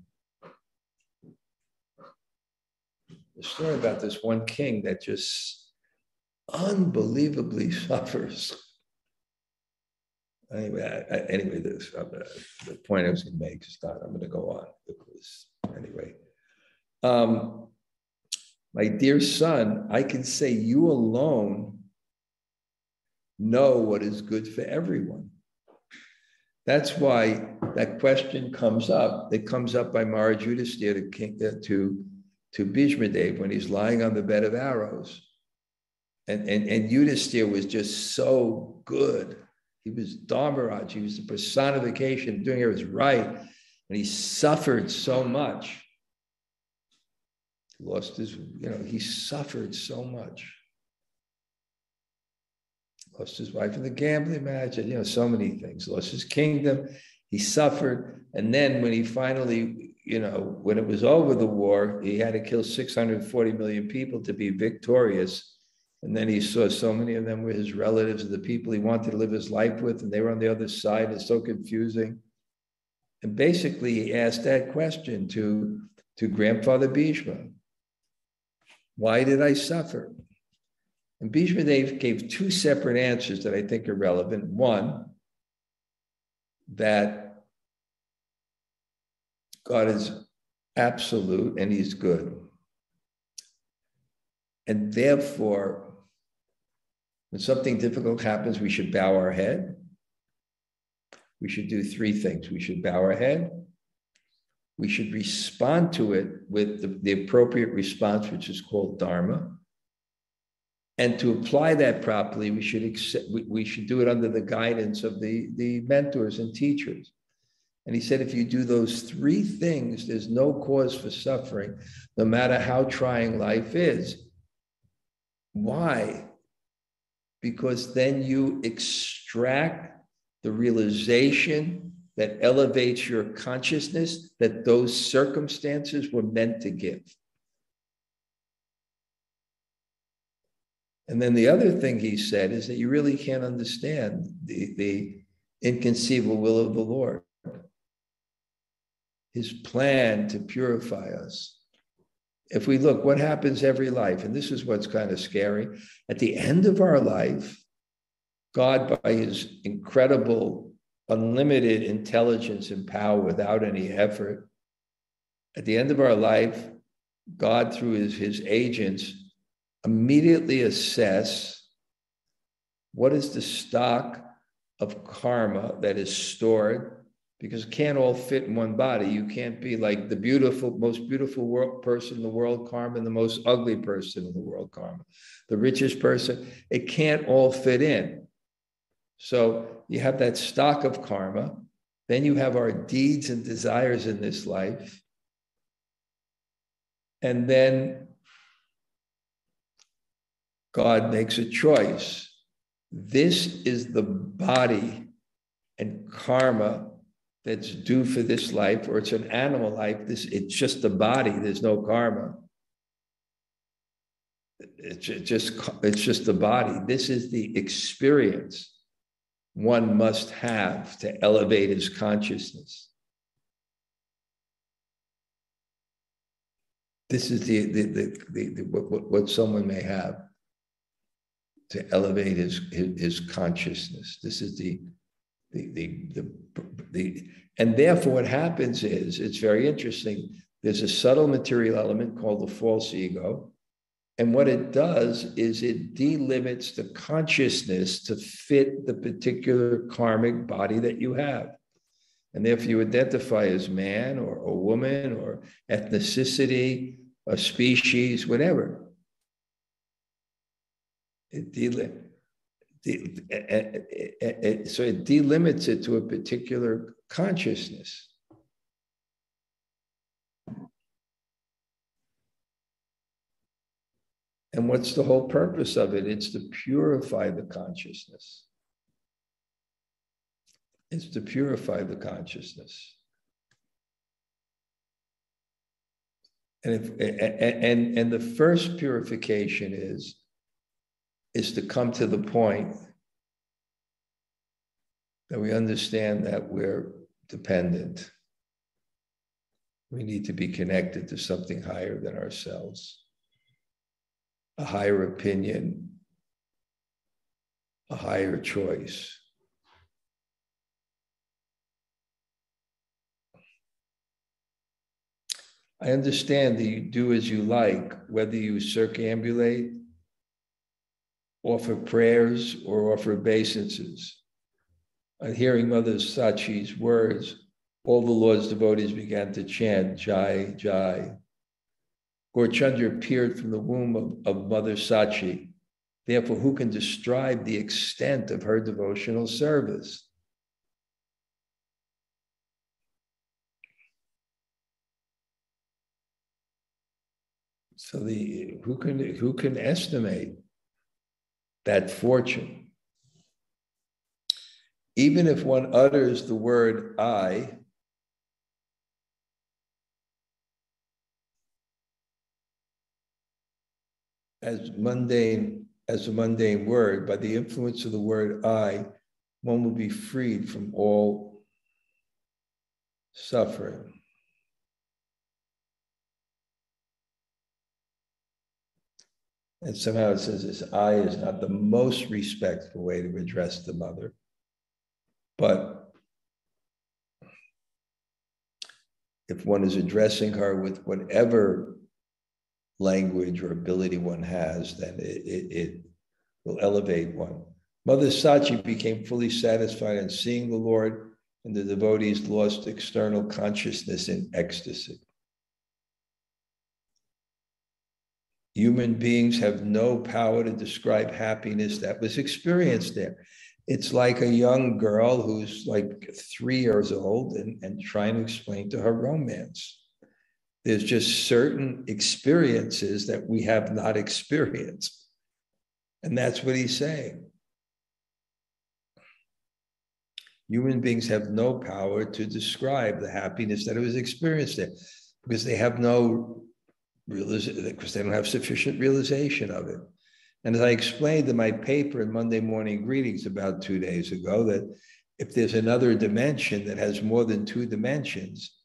that just unbelievably suffers. Anyway, the point I was going to make is not. I'm going to go on because anyway. My dear son, I can say you alone know what is good for everyone. That's why that question comes up. It comes up by Maharaj Yudhisthira to Bhishma Dev when he's lying on the bed of arrows. And Yudhisthira was just so good. He was Dharmaraj. He was the personification, doing it was right. And he suffered so much. Lost his, he suffered so much. Lost his wife in the gambling match, and so many things. Lost his kingdom. He suffered. And then when he finally, when it was over the war, he had to kill 640 million people to be victorious. And then he saw so many of them were his relatives, the people he wanted to live his life with, and they were on the other side. It's so confusing. And basically, he asked that question to Grandfather Bhishma. Why did I suffer? And Bhishma Dev gave two separate answers that I think are relevant. One, that God is absolute and he's good. And therefore, when something difficult happens, we should bow our head. We should do three things. We should bow our head. We should respond to it with the appropriate response, which is called dharma. And to apply that properly, we should do it under the guidance of the mentors and teachers. And he said, if you do those three things, there's no cause for suffering, no matter how trying life is. Why? Because then you extract the realization that elevates your consciousness that those circumstances were meant to give. And then the other thing he said is that you really can't understand the inconceivable will of the Lord. His plan to purify us. If we look, what happens every life, and this is what's kind of scary, at the end of our life, God, by his incredible, unlimited intelligence and power without any effort, at the end of our life, God, through his agents, immediately assess what is the stock of karma that is stored, because it can't all fit in one body. You can't be like the most beautiful person in the world karma and the most ugly person in the world karma. The richest person, it can't all fit in. So you have that stock of karma, then you have our deeds and desires in this life, and then God makes a choice. This is the body and karma that's due for this life, or it's an animal life. It's just the body. There's no karma. It's just the body. This is the experience one must have to elevate his consciousness. This is what someone may have to elevate his consciousness. This is and therefore what happens is, it's very interesting. There's a subtle material element called the false ego. And what it does is it delimits the consciousness to fit the particular karmic body that you have. And therefore you identify as man or a woman or ethnicity, a species, whatever. So it delimits it to a particular consciousness. And what's the whole purpose of it? It's to purify the consciousness. It's to purify the consciousness. And the first purification is to come to the point that we understand that we're dependent. We need to be connected to something higher than ourselves, a higher opinion, a higher choice. I understand that you do as you like, whether you circumambulate, offer prayers, or offer obeisances. On hearing Mother Sachi's words, all the Lord's devotees began to chant, Jai, Jai. Gaurachandra appeared from the womb of Mother Sachi. Therefore, who can describe the extent of her devotional service? So who can estimate that fortune? Even if one utters the word I, as a mundane word, by the influence of the word I, one will be freed from all suffering. And somehow it says this I is not the most respectful way to address the mother. But if one is addressing her with whatever language or ability one has, then it will elevate one. Mother Sachi became fully satisfied in seeing the Lord, and the devotees lost external consciousness in ecstasy. Human beings have no power to describe happiness that was experienced there. It's like a young girl who's like 3 years old and trying to explain to her romance. There's just certain experiences that we have not experienced. And that's what he's saying. Human beings have no power to describe the happiness that was experienced there because they have no realization, because they don't have sufficient realization of it. And as I explained in my paper in Monday Morning Greetings about 2 days ago, that if there's another dimension that has more than 2 dimensions,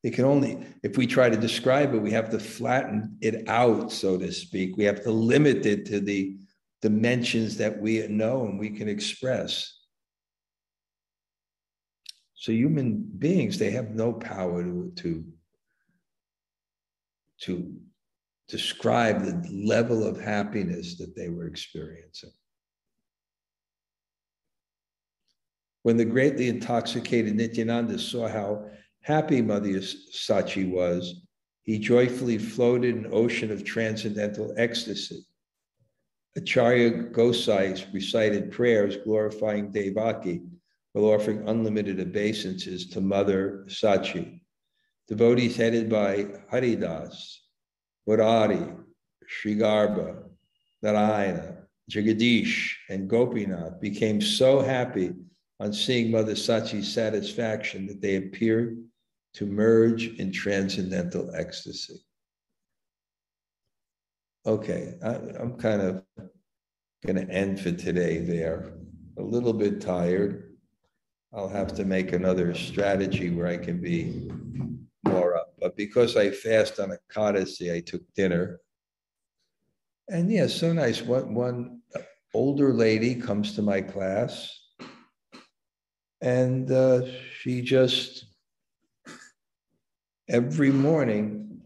it can only, if we try to describe it, we have to flatten it out, so to speak. We have to limit it to the dimensions that we know and we can express. So human beings, they have no power to describe the level of happiness that they were experiencing. When the greatly intoxicated Nityananda saw how happy Mother Sachi was, he joyfully floated in an ocean of transcendental ecstasy. Acharya Gosai recited prayers glorifying Devaki while offering unlimited obeisances to Mother Sachi. Devotees headed by Haridas, Murari, Srigarbha, Narayana, Jagadish, and Gopinath became so happy on seeing Mother Sachi's satisfaction that they appeared to merge in transcendental ecstasy. Okay, I'm kind of going to end for today there. A little bit tired. I'll have to make another strategy where I can be more up. But because I fast on Ekadasi, I took dinner. And yeah, so nice. One older lady comes to my class, and she just every morning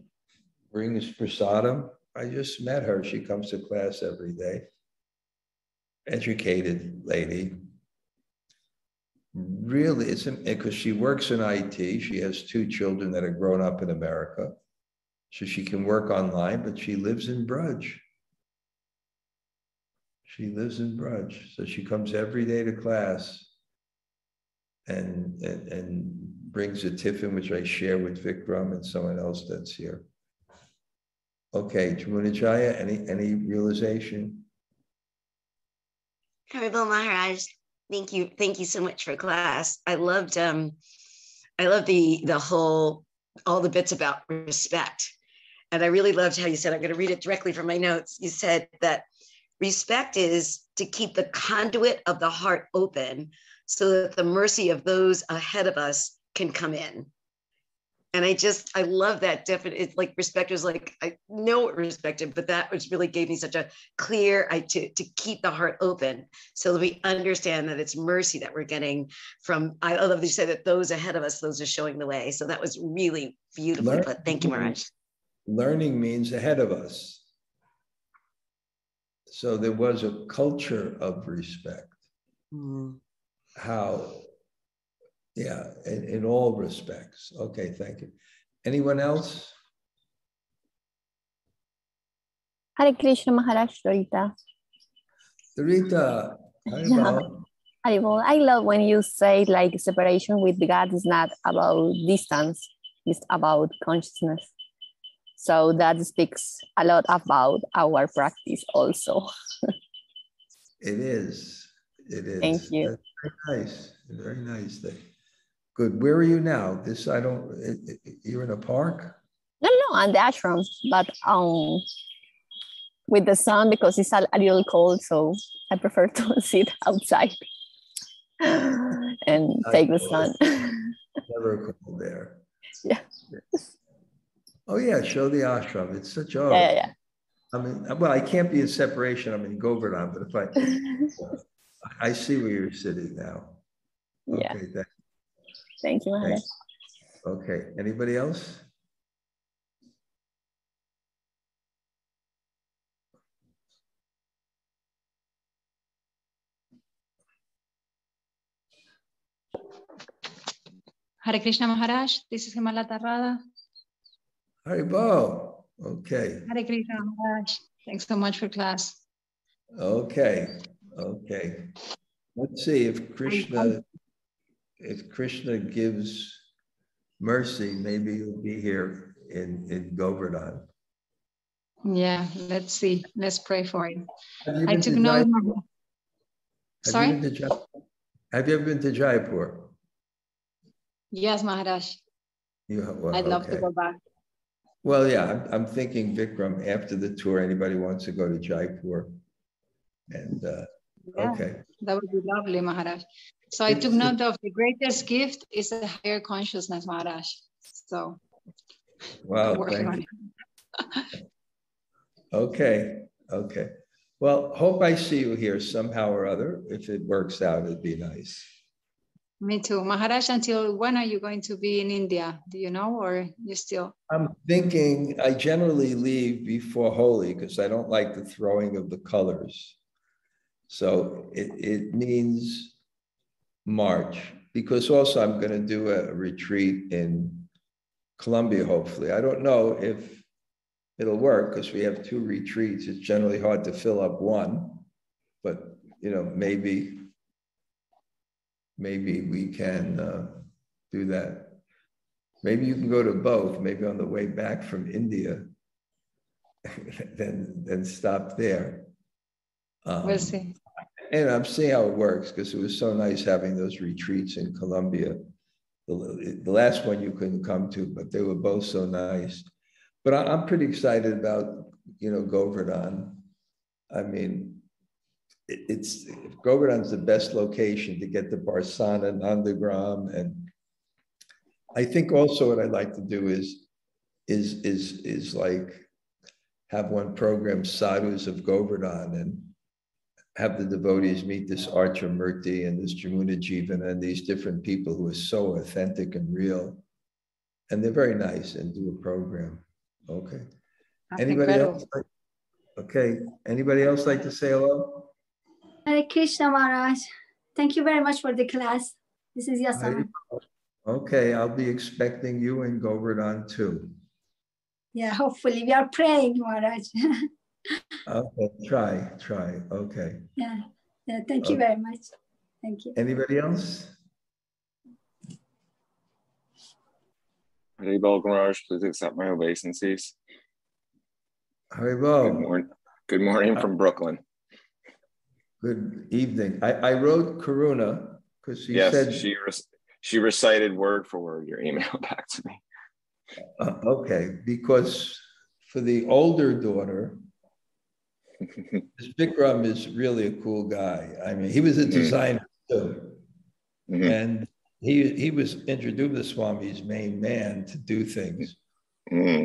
brings prasadam. I just met her. She comes to class every day. Educated lady. Really, it's because she works in IT. She has 2 children that are grown up in America. So she can work online, but she lives in Brudge. She lives in Brudge. So she comes every day to class and brings a tiffin, which I share with Vikram and someone else that's here. Okay, Jamunajaya, any realization? Haribol Maharaj, thank you so much for class. I loved the whole, all the bits about respect. And I really loved how you said, I'm going to read it directly from my notes. You said that respect is to keep the conduit of the heart open so that the mercy of those ahead of us can come in. And I love that definition. It's like respect is like, I know what respect is, but that was really gave me such a clear, to keep the heart open so that we understand that it's mercy that we're getting from, I love that you said that those ahead of us, those are showing the way. So that was really beautifully put. Thank you, Maharaj. Learning means ahead of us. So there was a culture of respect. How, yeah, in all respects. Okay, thank you. Anyone else? Hare Krishna Maharaj, Rita. Rita, Haribol. Haribol. I love when you say like separation with God is not about distance, it's about consciousness. So that speaks a lot about our practice also. It is. It is. Thank you. That's very nice. Very nice thing. Good. Where are you now? You're in a park? No, on the ashram, but with the sun because it's a little cold, so I prefer to sit outside and take the sun. Never cold there. Yeah. Oh yeah, show the ashram. It's such a. Yeah. I mean, well, I can't be in separation. I'm in Govardhan, but if I see where you're sitting now. Yeah. Okay, thank you, Maharaj. Okay, anybody else? Hare Krishna Maharaj, this is Himalata Radha. Haribol. Okay. Hare Krishna Maharaj, thanks so much for class. Okay. Let's see if Krishna gives mercy, maybe you'll be here in Govardhan. Yeah, let's see. Let's pray for it. I took note. Sorry? Have you ever been to Jaipur? Yes, Maharaj. I'd love to go back. Well, yeah, I'm thinking, Vikram, after the tour, anybody wants to go to Jaipur. And okay. That would be lovely, Maharaj. So I took note of the greatest gift is a higher consciousness, Maharaj. So wow, working on it. Okay. Well, hope I see you here somehow or other. If it works out, it'd be nice. Me too. Maharaj, until when are you going to be in India? Do you know, or you still? I'm thinking I generally leave before Holi because I don't like the throwing of the colors. So it means March, because also I'm going to do a retreat in Colombia, hopefully. I don't know if it'll work because we have 2 retreats. It's generally hard to fill up one, but maybe we can do that. Maybe you can go to both, maybe on the way back from India, then stop there. We'll see. And I'm seeing how it works because it was so nice having those retreats in Colombia. The last one you couldn't come to, but they were both so nice. But I'm pretty excited about, Govardhan. I mean, Govardhan's the best location to get the Barsana Nandagram. And I think also what I'd like to do is like have one program, Sadhus of Govardhan, and have the devotees meet this Archa Murti and this Jamuna Jivana and these different people who are so authentic and real. And they're very nice, and do a program. Okay. That's Anybody incredible. else? Okay. Anybody else like to say hello? Hare Krishna Maharaj. Thank you very much for the class. This is Yasana. Okay, I'll be expecting you in Govardhan too. Yeah, hopefully. We are praying, Maharaj. Okay, try. Okay. Yeah, thank you very much. Thank you. Anybody else? Haribol Maharaj, please accept my obeisances. Haribol. Good morning from Brooklyn. Good evening. I wrote Karuna because she said she recited word for word your email back to me. Okay, because for the older daughter, this Vikram is really a cool guy. I mean, he was a designer too. And he was Indraduta Swami's main man to do things.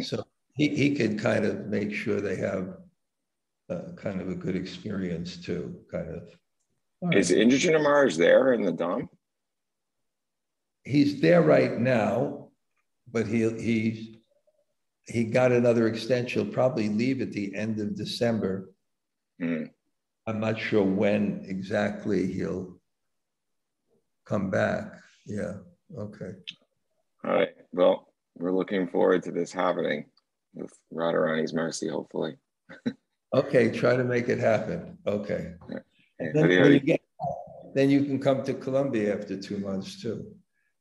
So he could kind of make sure they have kind of a good experience too, kind of. Right. Is Indraduta Maharaj there in the Dham? He's there right now, but he got another extension. He'll probably leave at the end of December. I'm not sure when exactly he'll come back. Yeah, okay. All right, well, we're looking forward to this happening with Radharani's mercy, hopefully. Okay, try to make it happen. Okay. Yeah, Then, when you get back, then you can come to Colombia after 2 months too.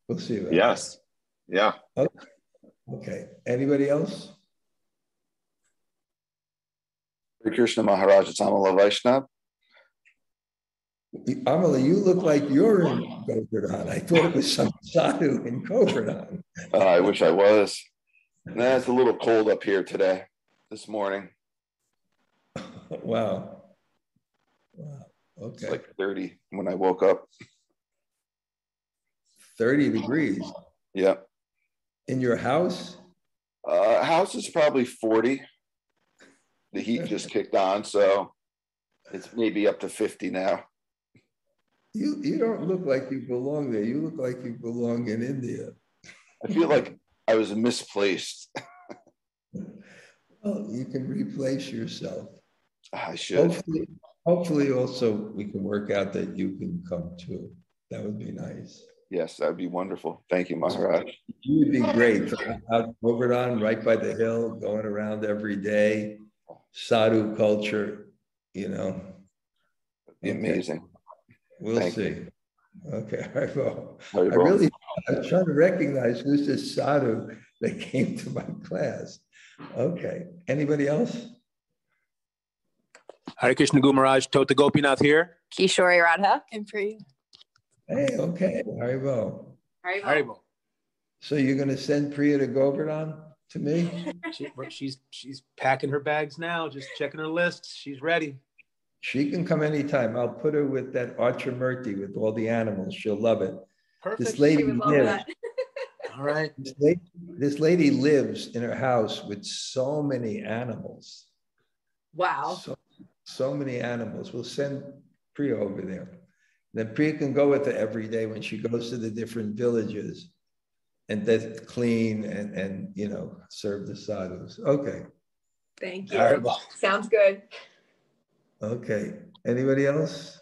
We'll see. Yes. Yeah. Okay. Anybody else? Hare Krishna Maharaj, it's Amala Vaishnav. Amala, you look like you're in Govardhan. I thought it was some sadhu in Govardhan. I wish I was. Nah, it's a little cold up here today, this morning. Wow. Okay. It's like 30 when I woke up. 30 degrees. Yeah. In your house? House is probably 40. The heat just kicked on, so it's maybe up to 50 now. You don't look like you belong there. You look like you belong in India. I feel like I was misplaced. Well, you can replace yourself. I should. Hopefully also we can work out that you can come too. That would be nice. Yes, that would be wonderful. Thank you, Maharaj. You would be great. Out Govardhan, right by the hill, going around every day. Sadhu culture, you know. That'd be amazing. We'll see. Okay, well, I'm trying to recognize who's this sadhu that came to my class. Okay, anybody else? Hare Krishna Guru Maharaj, Tota Gopinath here. Kishori Radha. And Priya. Hey, okay, Haribo. Haribo. So you're going to send Priya to Govardhan to me? She's packing her bags now, just checking her lists. She's ready. She can come anytime. I'll put her with that Archamurti with all the animals. She'll love it. Perfect. This lady lives. All right. This lady lives in her house with so many animals. Wow. So many animals. We'll send Priya over there. Then Priya can go with her every day when she goes to the different villages and then clean and you know, serve the sadhus. Okay. Thank you. Sounds good. Okay. Anybody else?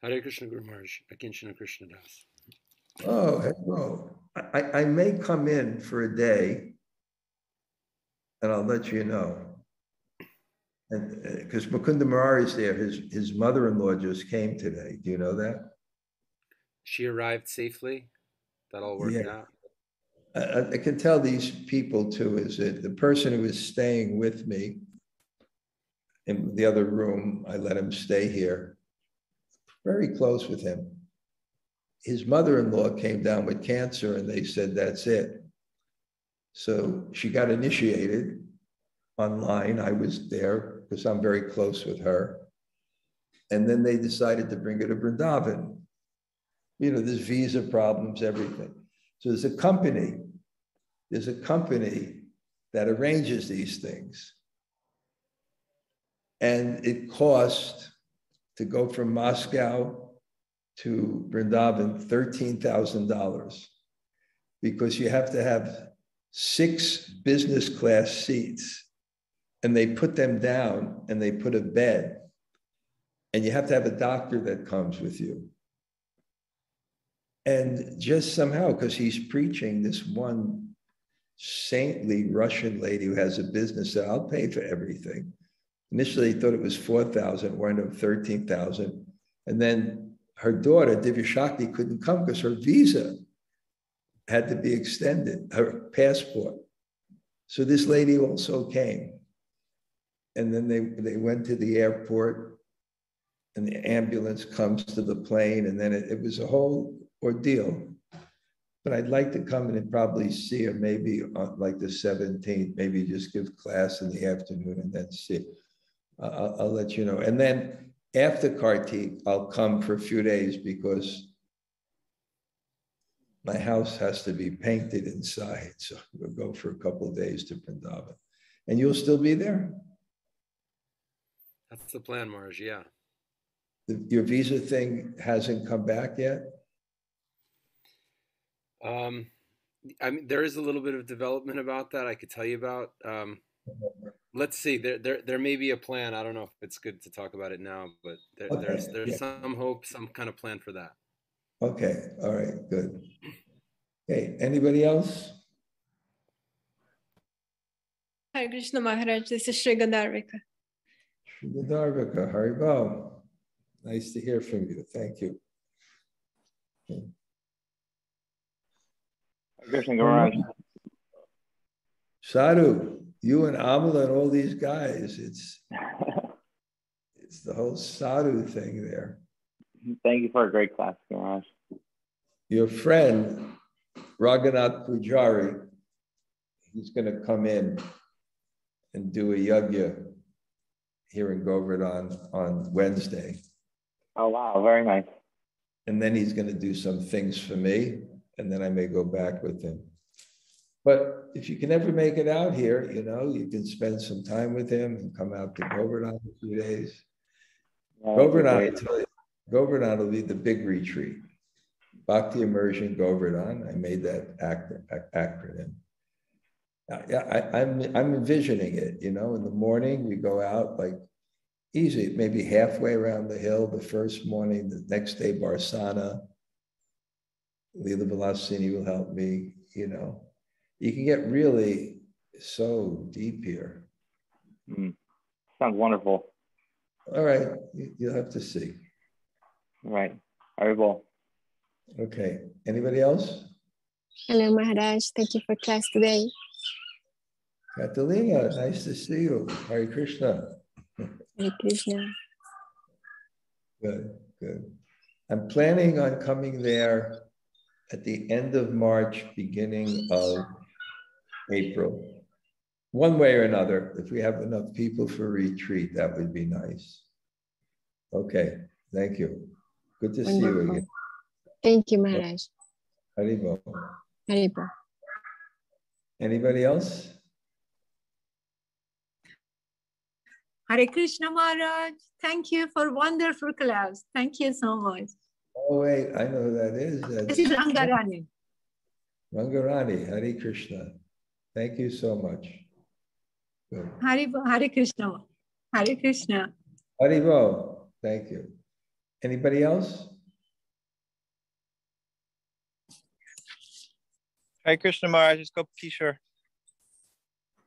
Hare Krishna Guru Maharaj, Akinchana Krishna Das. Oh, hello. I may come in for a day and I'll let you know. And because Mukunda Murari is there, his mother-in-law just came today. Do you know that? She arrived safely. That all worked out. I can tell these people too, is that the person who is staying with me in the other room, I let him stay here, very close with him. His mother-in-law came down with cancer and they said, that's it. So she got initiated online. I was there because I'm very close with her. And then they decided to bring her to Vrindavan. You know, there's visa problems, everything. So there's a company that arranges these things. And it cost to go from Moscow to Vrindavan $13,000 because you have to have 6 business class seats and they put them down and they put a bed and you have to have a doctor that comes with you. And just somehow, because he's preaching, this one saintly Russian lady who has a business said, I'll pay for everything. Initially, he thought it was $4,000, wound up $13,000. And then her daughter, Divya Shakti, couldn't come because her visa had to be extended, her passport. So this lady also came. And then they went to the airport and the ambulance comes to the plane. And then it was a whole ordeal. but I'd like to come in and probably see her maybe on like the 17th, maybe just give class in the afternoon and then see. I'll let you know. And then after Kartik, I'll come for a few days because my house has to be painted inside. So we'll go for a couple of days to Vrindavan. And you'll still be there? That's the plan, Maharaj, yeah. Your visa thing hasn't come back yet? I mean, there is a little bit of development about that I could tell you about. Let's see. There may be a plan. I don't know if it's good to talk about it now, but there's some hope, some kind of plan for that. Okay. All right. Good. Okay. Anybody else? Hare Krishna Maharaj, this is Sri Gandharvika. Sri Gandharvika, Haribol. Nice to hear from you. Thank you. Krishna Maharaj. Sadhu, you and Amala and all these guys, it's the whole sadhu thing there. Thank you for a great class, Maharaj. Your friend, Raghunath Pujari, he's going to come in and do a yajna here in Govardhan on Wednesday. Oh, wow. Very nice. And then he's going to do some things for me, and then I may go back with him. But if you can ever make it out here, you know, you can spend some time with him and come out to Govardhan for a few days. Govardhan will be the big retreat. Bhakti Immersion Govardhan. I made that acronym. I'm envisioning it, you know, in the morning we go out like easy, maybe halfway around the hill the first morning, the next day Barsana. Leela Vilasini will help me, you know. You can get really so deep here. Sounds wonderful. All right, you'll have to see. Right. Haribol. Okay, anybody else? Hello, Maharaj. Thank you for class today. Catalina, nice to see you. Hare Krishna. Hare Krishna. Good, good. I'm planning on coming there at the end of March, beginning of April. One way or another, if we have enough people for retreat, that would be nice. Okay, thank you. Good to see you again. Thank you, Maharaj. Haribol. Haribol. Anybody else? Hare Krishna Maharaj, thank you for wonderful class. Thank you so much. Oh, wait, I know who that is. This is Rangarani. Rangarani, Hare Krishna. Thank you so much. Good. Hare Krishna. Hare Krishna. Haribol, thank you. Anybody else? Hare Krishna Maharaj, it's Gopi Kishore.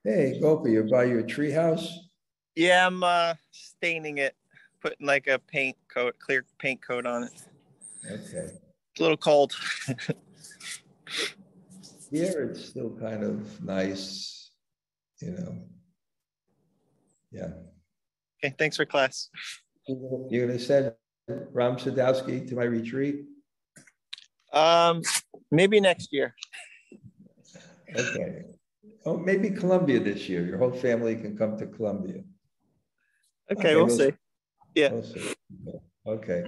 Hey, Gopi, you're by your tree house? Yeah, I'm staining it, putting like a paint coat, clear paint coat on it. Okay. It's a little cold. Here it's still kind of nice, you know. Yeah. Okay, thanks for class. You're going to send Ram Sadowski to my retreat? Maybe next year. Okay. Oh, maybe Columbia this year. Your whole family can come to Columbia. Okay, we'll see. Yeah. We'll see. Okay.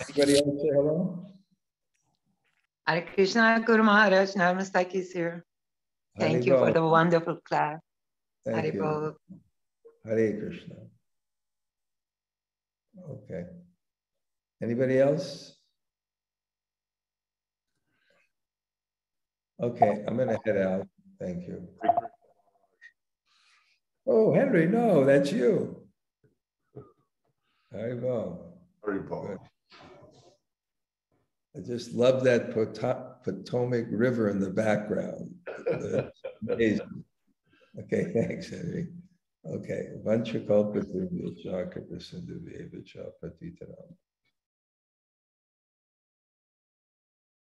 Anybody else say hello? Hare Krishna, Guru Maharaj, Namaste is here. Thank you for the wonderful class. Thank you. Hare Krishna. Okay. Anybody else? Okay, I'm going to head out. Thank you. Oh, Henry, no, that's you. Haribol. Haribol. I just love that Potomac River in the background. Amazing. Okay, thanks, Henry. Okay, Vanchakalpa Patitaram.